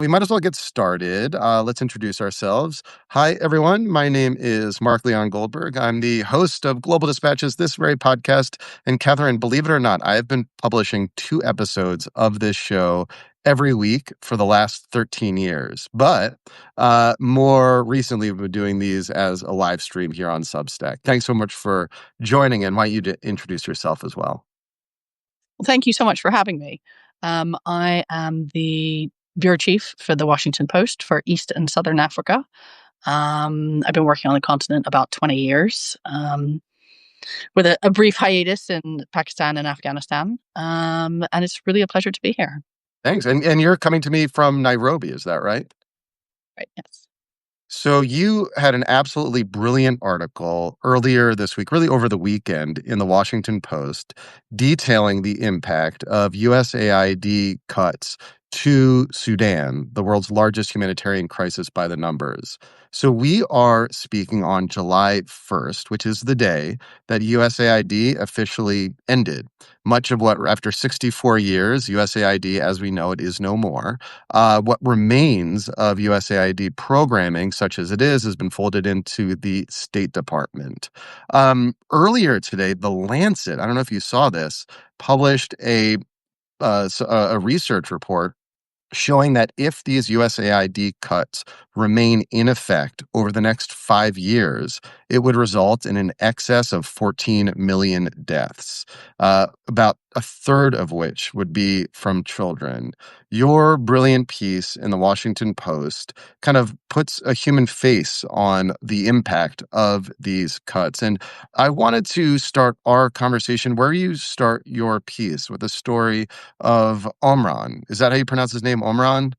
We might as well get started. Let's introduce ourselves. Hi, everyone. My name is Mark Leon Goldberg. I'm the host of Global Dispatches, this very podcast. And Catherine, believe it or not, I have been publishing 2 episodes of this show every week for the last 13 years. But more recently, we've been doing these as a live stream here on Substack. Thanks so much for joining, and why don't you to introduce yourself as well? Well, thank you so much for having me. I am the bureau chief for the Washington Post for East and Southern Africa. I've been working on the continent about 20 years, with a brief hiatus in Pakistan and Afghanistan. And it's really a pleasure to be here. Thanks. And you're coming to me from Nairobi, is that right? Right, yes. So you had an absolutely brilliant article earlier this week, really over the weekend, in the Washington Post, detailing the impact of USAID cuts to Sudan, the world's largest humanitarian crisis by the numbers. So we are speaking on July 1st, which is the day that USAID officially ended. Much of what, after 64 years, USAID, as we know it, is no more. What remains of USAID programming, such as it is, has been folded into the State Department. Earlier today, The Lancet, I don't know if you saw this, published a research report showing that if these USAID cuts remain in effect over the next 5 years, it would result in an excess of 14 million deaths, about a third of which would be from children. Your brilliant piece in the Washington Post kind of puts a human face on the impact of these cuts. And I wanted to start our conversation where you start your piece, with a story of Omran. Is that how you pronounce his name, Omran?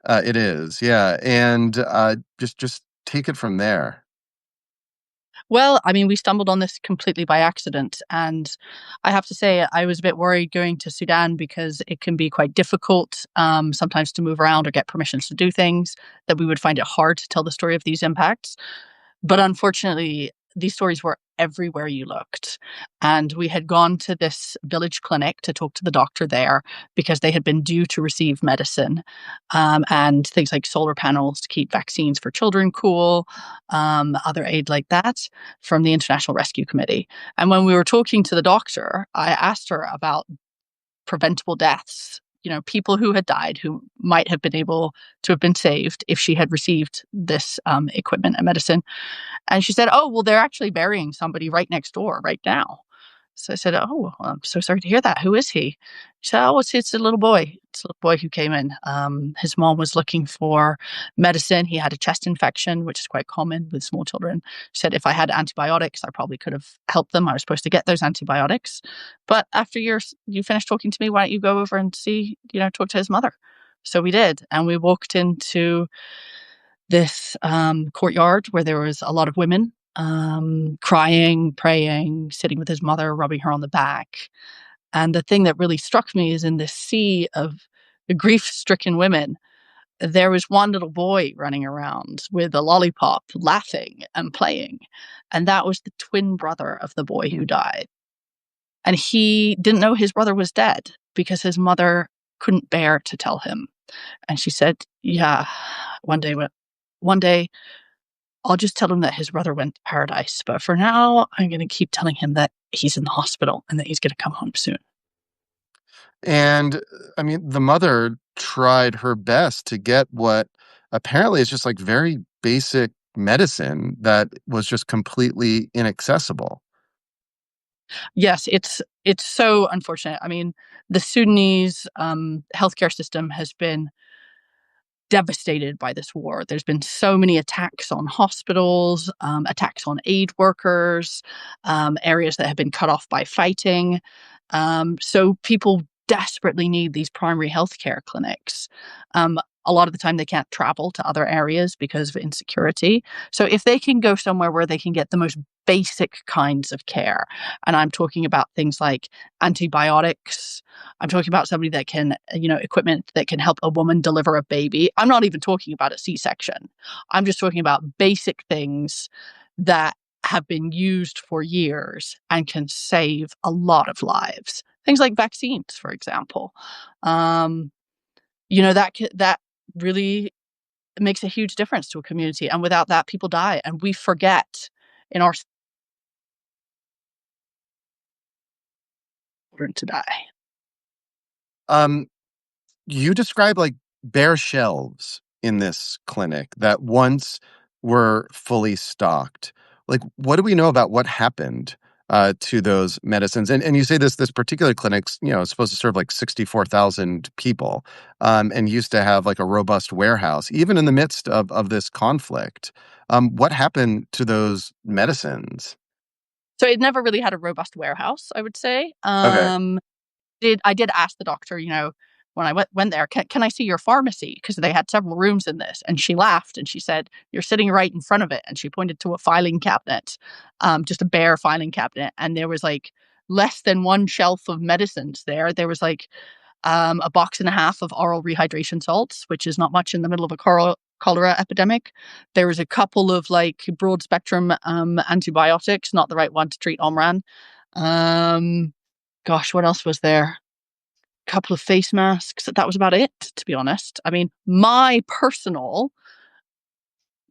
It is, yeah. And just take it from there. Well, I mean, we stumbled on this completely by accident. And I have to say, I was a bit worried going to Sudan because it can be quite difficult sometimes to move around or get permissions to do things, that we would find it hard to tell the story of these impacts. But unfortunately, these stories were everywhere you looked. And we had gone to this village clinic to talk to the doctor there because they had been due to receive medicine, and things like solar panels to keep vaccines for children cool, other aid like that from the International Rescue Committee. And when we were talking to the doctor, I asked her about preventable deaths, people who had died who might have been able to have been saved if she had received this equipment and medicine. And she said, "Oh, well, they're actually burying somebody right next door right now." So I said, "Oh, well, I'm so sorry to hear that. Who is he?" She said, "Oh, it's a little boy. It's a little boy who came in. His mom was looking for medicine. He had a chest infection, which is quite common with small children. She said, if I had antibiotics, I probably could have helped them. I was supposed to get those antibiotics. But after you finished talking to me, why don't you go over and see, talk to his mother?" So we did. And we walked into this courtyard where there was a lot of women, crying, praying, sitting with his mother, rubbing her on the back. And the thing that really struck me is, in this sea of grief-stricken women, there was one little boy running around with a lollipop, laughing and playing. And that was the twin brother of the boy who died. And he didn't know his brother was dead because his mother couldn't bear to tell him. And she said, "Yeah, one day I'll just tell him that his brother went to paradise. But for now, I'm going to keep telling him that he's in the hospital and that he's going to come home soon." And I mean, the mother tried her best to get what apparently is just like very basic medicine that was just completely inaccessible. Yes, it's so unfortunate. I mean, the Sudanese healthcare system has been devastated by this war. There's been so many attacks on hospitals, attacks on aid workers, areas that have been cut off by fighting. So people desperately need these primary healthcare clinics. A lot of the time they can't travel to other areas because of insecurity. So if they can go somewhere where they can get the most basic kinds of care, and I'm talking about things like antibiotics, I'm talking about somebody that can, equipment that can help a woman deliver a baby. I'm not even talking about a C-section. I'm just talking about basic things that have been used for years and can save a lot of lives. Things like vaccines, for example. That really makes a huge difference to a community. And without that, people die. And we forget in our children to die. Um, you describe like bare shelves in this clinic that once were fully stocked. Like, what do we know about what happened to those medicines? And you say this particular clinic's is supposed to serve like 64,000 people, and used to have like a robust warehouse, even in the midst of this conflict. What happened to those medicines? So it never really had a robust warehouse, I would say. Okay. I did ask the doctor, when I went there, can I see your pharmacy? Because they had several rooms in this. And she laughed and she said, "You're sitting right in front of it." And she pointed to a filing cabinet, just a bare filing cabinet. And there was like less than one shelf of medicines there. There was like a box and a half of oral rehydration salts, which is not much in the middle of a cholera epidemic. There was a couple of like broad spectrum antibiotics, not the right one to treat Omran. Um, Gosh, what else was there? Couple of face masks. That was about it, to be honest. I mean, my personal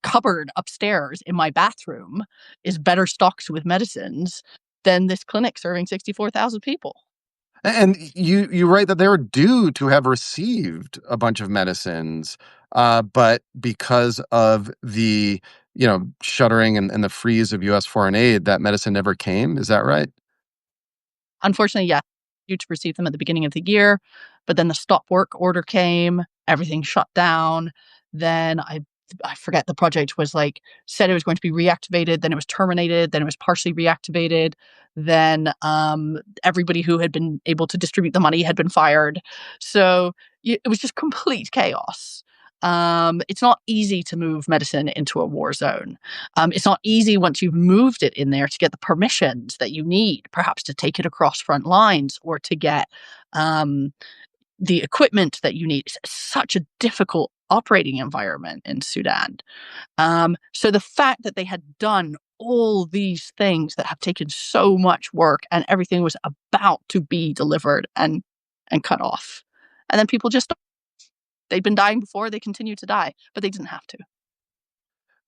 cupboard upstairs in my bathroom is better stocked with medicines than this clinic serving 64,000 people. And you write that they were due to have received a bunch of medicines, but because of the shuttering and the freeze of U.S. foreign aid, that medicine never came. Is that right? Unfortunately, yeah, due to receive them at the beginning of the year, but then the stop work order came, everything shut down. Then I forget, the project was like said it was going to be reactivated, then it was terminated, then it was partially reactivated. Then everybody who had been able to distribute the money had been fired. So it was just complete chaos. It's not easy to move medicine into a war zone. It's not easy once you've moved it in there to get the permissions that you need, perhaps to take it across front lines or to get um, the equipment that you need. It's such a difficult operating environment in Sudan. So the fact that they had done all these things that have taken so much work and everything was about to be delivered and cut off. And then people just, they'd been dying before, they continued to die, but they didn't have to.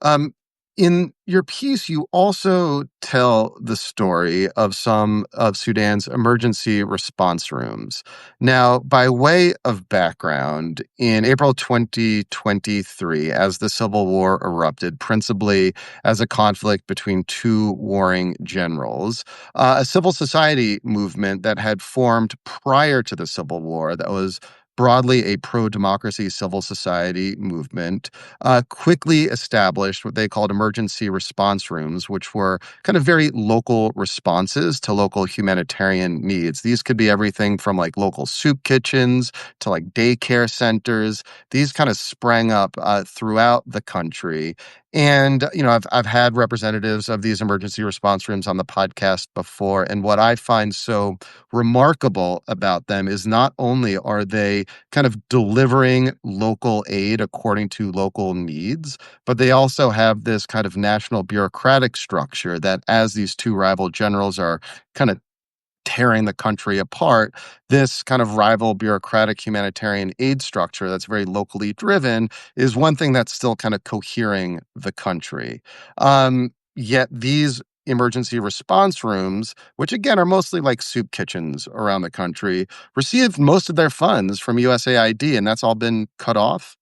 Um, in your piece, you also tell the story of some of Sudan's emergency response rooms. Now, by way of background, in April 2023, as the civil war erupted, principally as a conflict between two warring generals, a civil society movement that had formed prior to the civil war, that was broadly a pro-democracy civil society movement, quickly established what they called emergency response rooms, which were kind of very local responses to local humanitarian needs. These could be everything from like local soup kitchens to like daycare centers. These kind of sprang up throughout the country. And, I've had representatives of these emergency response rooms on the podcast before. And what I find so remarkable about them is not only are they kind of delivering local aid according to local needs, but they also have this kind of national bureaucratic structure that, as these two rival generals are kind of tearing the country apart, this kind of rival bureaucratic humanitarian aid structure that's very locally driven is one thing that's still kind of cohering the country. Yet these emergency response rooms, which again are mostly like soup kitchens around the country, received most of their funds from USAID, and that's all been cut off.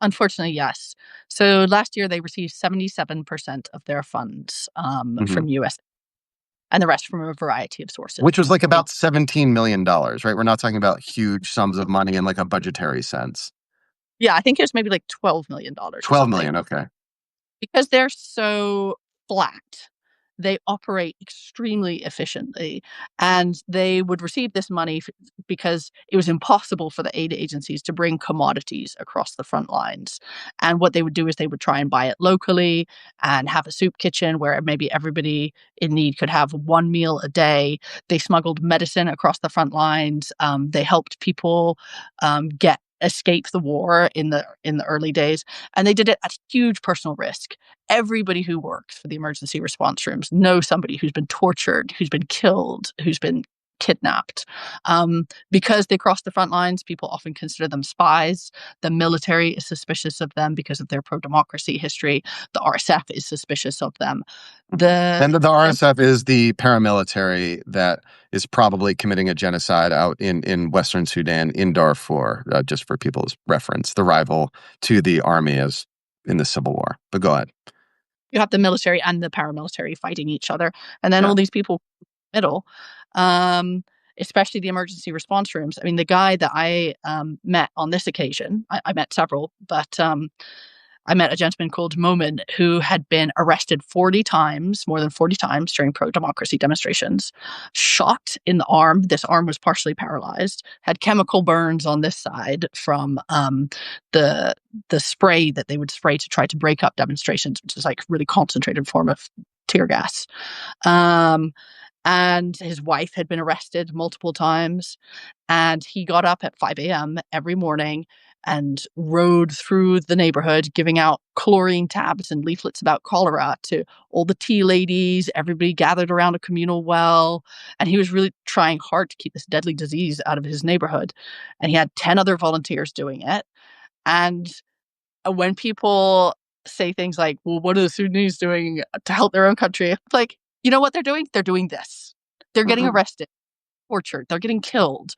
Unfortunately, yes. So last year they received 77% of their funds Mhm. from US and the rest from a variety of sources. Which was like about $17 million, right? We're not talking about huge sums of money in like a budgetary sense. Yeah, I think it was maybe like $12 million or 12 something. million, okay. Because they're so flat, they operate extremely efficiently, and they would receive this money because it was impossible for the aid agencies to bring commodities across the front lines. And what they would do is they would try and buy it locally and have a soup kitchen where maybe everybody in need could have one meal a day. They smuggled medicine across the front lines. They helped people get escape the war in the early days, and they did it at huge personal risk. Everybody who works for the emergency response rooms knows somebody who's been tortured, who's been killed, who's been kidnapped. Because they crossed the front lines, people often consider them spies. The military is suspicious of them because of their pro-democracy history. The RSF is suspicious of them. The And the RSF is the paramilitary that is probably committing a genocide out in Western Sudan, in Darfur, just for people's reference, the rival to the army as in the Civil War. But go ahead. You have the military and the paramilitary fighting each other, and then Yeah. all these people in the middle, especially the emergency response rooms. I mean, the guy that I met on this occasion, I met several, but I met a gentleman called Momin who had been arrested 40 times, more than 40 times during pro democracy demonstrations, shot in the arm. This arm was partially paralyzed, had chemical burns on this side from the spray that they would spray to try to break up demonstrations, which is like really concentrated form of tear gas. Um, and his wife had been arrested multiple times. And he got up at 5 a.m. every morning and rode through the neighborhood, giving out chlorine tabs and leaflets about cholera to all the tea ladies, everybody gathered around a communal well. And he was really trying hard to keep this deadly disease out of his neighborhood. And he had 10 other volunteers doing it. And when people say things like, well, what are the Sudanese doing to help their own country? It's like, you know what they're doing? They're doing this. They're getting Mhm. arrested, tortured, they're getting killed.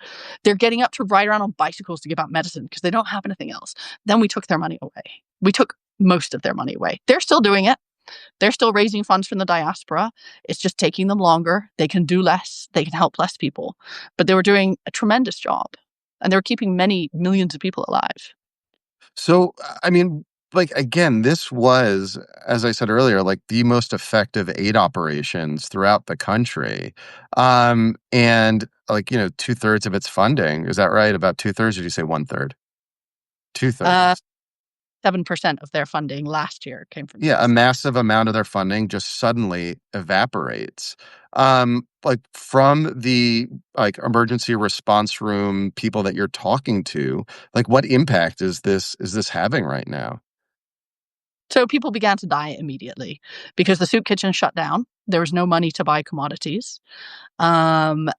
They're getting up to ride around on bicycles to give out medicine because they don't have anything else. Then we took their money away. We took most of their money away. They're still doing it. They're still raising funds from the diaspora. It's just taking them longer. They can do less. They can help less people. But they were doing a tremendous job. And they were keeping many millions of people alive. So, I mean, like, again, this was, as I said earlier, like the most effective aid operations throughout the country. And like, 2/3 of its funding, is that right? About 2/3, or did you say 1/3? Uh, 2/3. 7% of their funding last year came from Yeah, a US. massive amount of their funding just suddenly evaporates. Like from the like emergency response room people that you're talking to, like what impact is this having right now? So people began to die immediately because the soup kitchen shut down. There was no money to buy commodities. And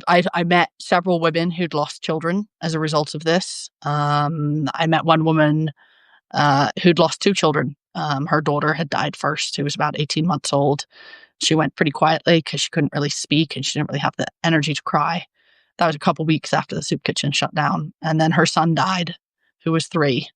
I met several women who'd lost children as a result of this. I met one woman who'd lost two children. Her daughter had died first, who was about 18 months old. She went pretty quietly because she couldn't really speak and she didn't really have the energy to cry. That was a couple weeks after the soup kitchen shut down. And then her son died, who was 3,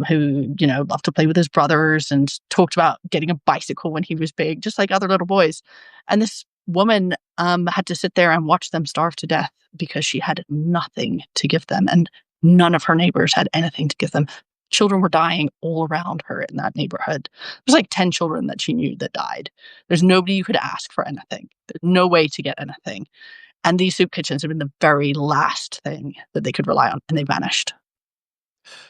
who, loved to play with his brothers and talked about getting a bicycle when he was big, just like other little boys. And this woman had to sit there and watch them starve to death because she had nothing to give them. And none of her neighbors had anything to give them. Children were dying all around her in that neighborhood. There's like 10 children that she knew that died. There's nobody you could ask for anything. There's no way to get anything. And these soup kitchens have been the very last thing that they could rely on, and they vanished.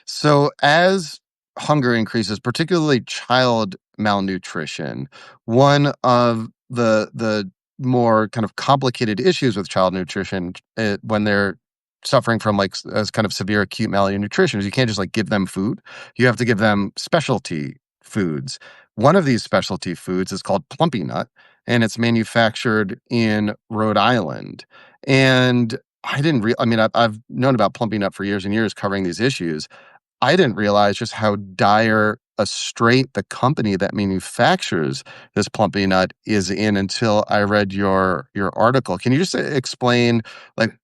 So as hunger increases, particularly child malnutrition, one of the more kind of complicated issues with child nutrition when they're suffering from like as kind of severe acute malnutrition is you can't just like give them food. You have to give them specialty foods. One of these specialty foods is called plumpy nut, and it's manufactured in Rhode Island. And I mean, I've known about plumpy nut for years and years covering these issues. I didn't realize just how dire a strait the company that manufactures this plumpy nut is in until I read your article. Can you just explain like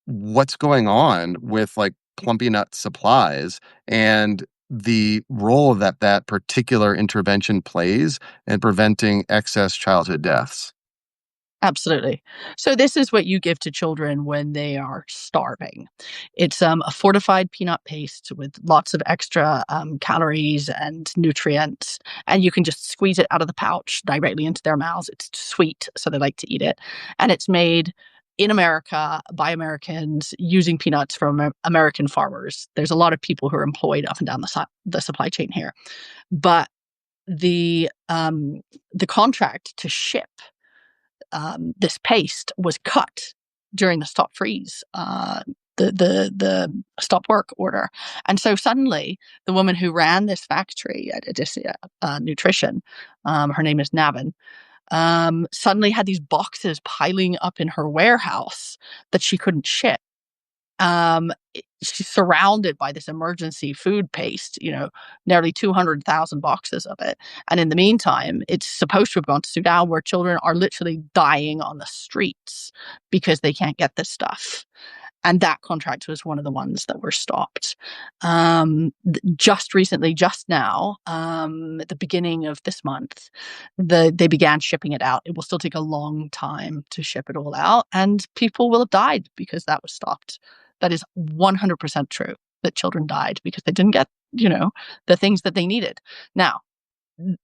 what's going on with like plumpy nut supplies and the role that that particular intervention plays in preventing excess childhood deaths? Absolutely. So this is what you give to children when they are starving. It's a fortified peanut paste with lots of extra calories and nutrients, and you can just squeeze it out of the pouch directly into their mouths. It's sweet, so they like to eat it, and it's made in America by Americans using peanuts from American farmers. There's a lot of people who are employed up and down the supply chain here, but the contract to ship this paste was cut during the stop freeze, the stop work order, and so suddenly the woman who ran this factory at Odysseus Nutrition, her name is Navin. suddenly had these boxes piling up in her warehouse that she couldn't ship. She's surrounded by this emergency food paste, nearly 200,000 boxes of it. And in the meantime, it's supposed to have gone to Sudan, where children are literally dying on the streets because they can't get this stuff. And that contract was one of the ones that were stopped. Just recently, just now, at the beginning of this month, they began shipping it out. It will still take a long time to ship it all out, and people will have died because that was stopped. That is 100% true, that children died because they didn't get, the things that they needed. Now,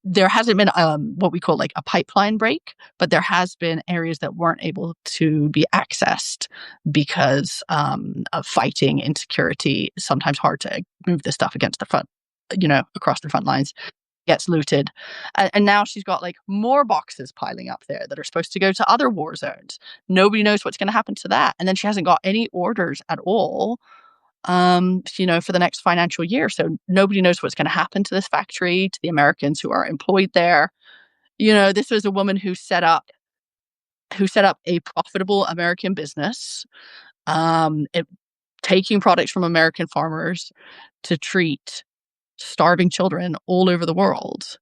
there hasn't been what we call like a pipeline break, but there has been areas that weren't able to be accessed because of fighting, insecurity. Sometimes hard to move this stuff against the front, across the front lines. Gets looted, and now she's got like more boxes piling up there that are supposed to go to other war zones. Nobody knows what's going to happen to that, and then she hasn't got any orders at all for the next financial year. So nobody knows what's going to happen to this factory, to the Americans who are employed there. This was a woman who set up a profitable American business, taking products from American farmers to treat starving children all over the world.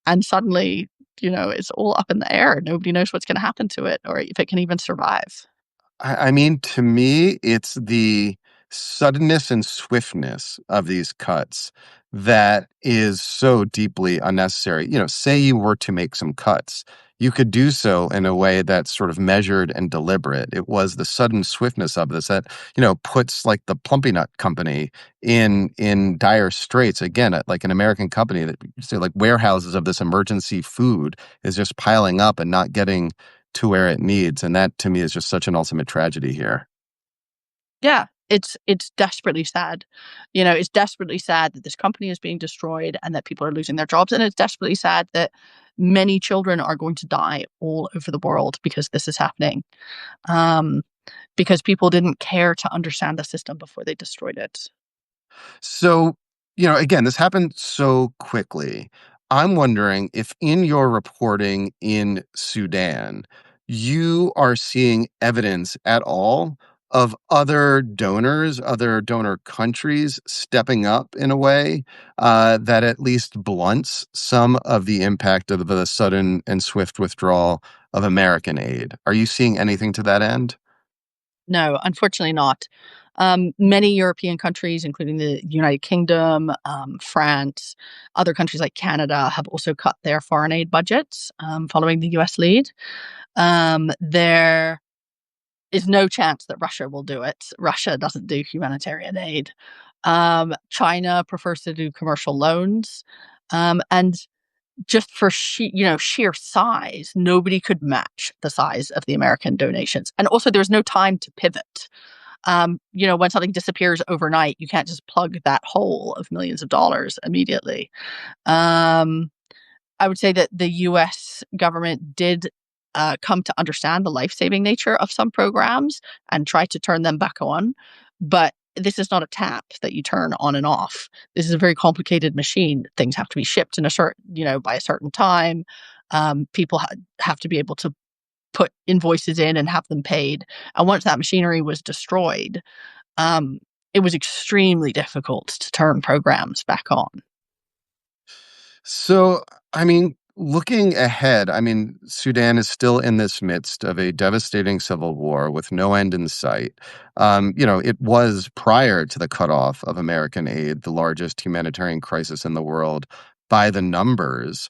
And suddenly, it's all up in the air. Nobody knows what's going to happen to it or if it can even survive. I mean, to me, it's the suddenness and swiftness of these cuts that is so deeply unnecessary. Say you were to make some cuts, you could do so in a way that's sort of measured and deliberate. It was the sudden swiftness of this that, puts like the Plumpy Nut Company in dire straits. Again, like an American company that say like warehouses of this emergency food is just piling up and not getting to where it needs. And that to me is just such an ultimate tragedy here. Yeah, it's desperately sad. It's desperately sad that this company is being destroyed and that people are losing their jobs, and it's desperately sad that many children are going to die all over the world because this is happening. Um, because people didn't care to understand the system before they destroyed it. So, again, this happened so quickly. I'm wondering if in your reporting in Sudan, you are seeing evidence at all of other donors, other donor countries stepping up in a way that at least blunts some of the impact of the sudden and swift withdrawal of American aid. Are you seeing anything to that end? No, unfortunately not. Many European countries, including the United Kingdom, France, other countries like Canada, have also cut their foreign aid budgets following the US lead. There is no chance that Russia will do it. Russia doesn't do humanitarian aid. China prefers to do commercial loans. And just for sheer size, nobody could match the size of the American donations. And also, there's no time to pivot. When something disappears overnight, you can't just plug that hole of millions of dollars immediately. Um, I would say that the US government did come to understand the life saving nature of some programs and try to turn them back on. But this is not a tap that you turn on and off. This is a very complicated machine. Things have to be shipped in a by a certain time. People have to be able to put invoices in and have them paid. And once that machinery was destroyed, um, it was extremely difficult to turn programs back on. So, I mean, looking ahead, I mean, Sudan is still in this midst of a devastating civil war with no end in sight. It was prior to the cutoff of American aid, the largest humanitarian crisis in the world by the numbers.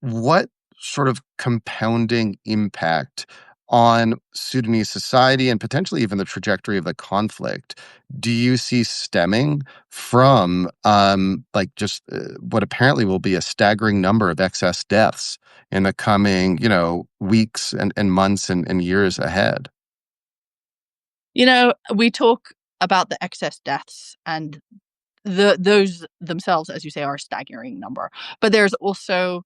What sort of compounding impact on Sudanese society and potentially even the trajectory of the conflict do you see stemming from like just what apparently will be a staggering number of excess deaths in the coming weeks and months and years ahead? We talk about the excess deaths, and those themselves, as you say, are a staggering number. But there's also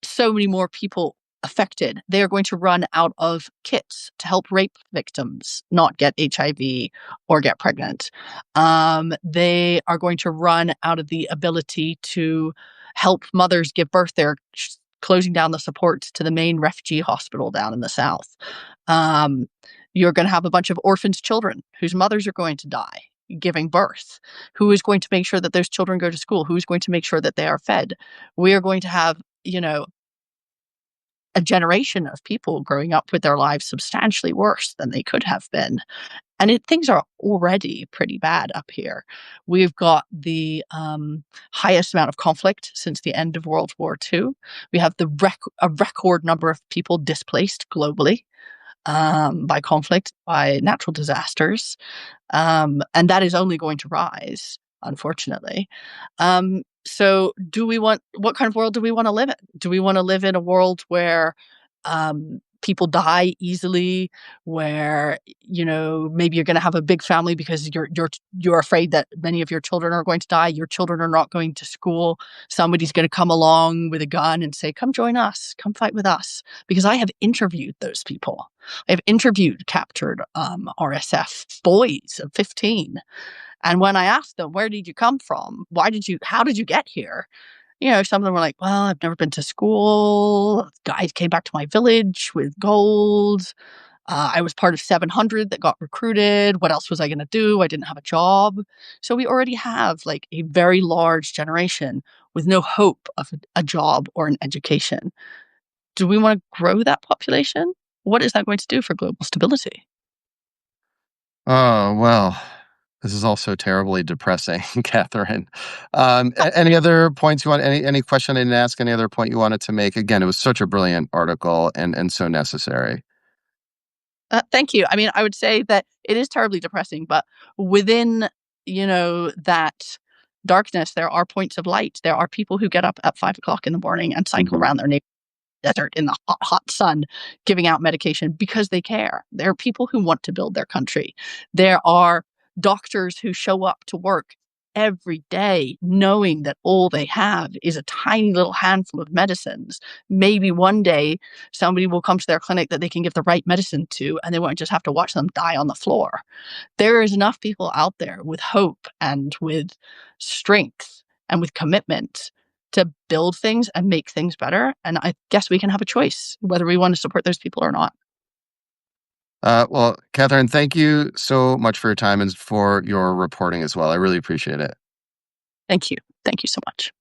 so many more people affected. They are going to run out of kits to help rape victims not get HIV or get pregnant. They are going to run out of the ability to help mothers give birth. They're closing down the supports to the main refugee hospital down in the south. Um, you're going to have a bunch of orphans' children whose mothers are going to die giving birth. Who is going to make sure that those children go to school? Who is going to make sure that they are fed? We are going to have, a generation of people growing up with their lives substantially worse than they could have been. And things are already pretty bad up here. We've got the highest amount of conflict since the end of World War II. We have a record number of people displaced globally by conflict, by natural disasters. And that is only going to rise, unfortunately. So, what kind of world do we want to live in? Do we want to live in a world where people die easily, where maybe you're going to have a big family because you're afraid that many of your children are going to die, your children are not going to school, somebody's going to come along with a gun and say, come join us, come fight with us? Because I have interviewed those people. I have interviewed captured RSF boys of 15, and when I asked them, where did you come from, how did you get here, some of them were like, well, I've never been to school. Guys came back to my village with gold. I was part of 700 that got recruited. What else was I going to do? I didn't have a job. So we already have like a very large generation with no hope of a job or an education. Do we want to grow that population? What is that going to do for global stability? Oh, well, this is also terribly depressing, Catherine. Any other points you want? Any question I didn't ask? Any other point you wanted to make? Again, it was such a brilliant article and so necessary. Thank you. I mean, I would say that it is terribly depressing, but within, that darkness, there are points of light. There are people who get up at 5 o'clock in the morning and cycle Mhm. around their neighborhood desert in the hot, hot sun, giving out medication because they care. There are people who want to build their country. There are doctors who show up to work every day knowing that all they have is a tiny little handful of medicines. Maybe one day somebody will come to their clinic that they can give the right medicine to, and they won't just have to watch them die on the floor. There is enough people out there with hope and with strength and with commitment to build things and make things better. And I guess we can have a choice whether we want to support those people or not. Well, Catherine, thank you so much for your time and for your reporting as well. I really appreciate it. Thank you. Thank you so much.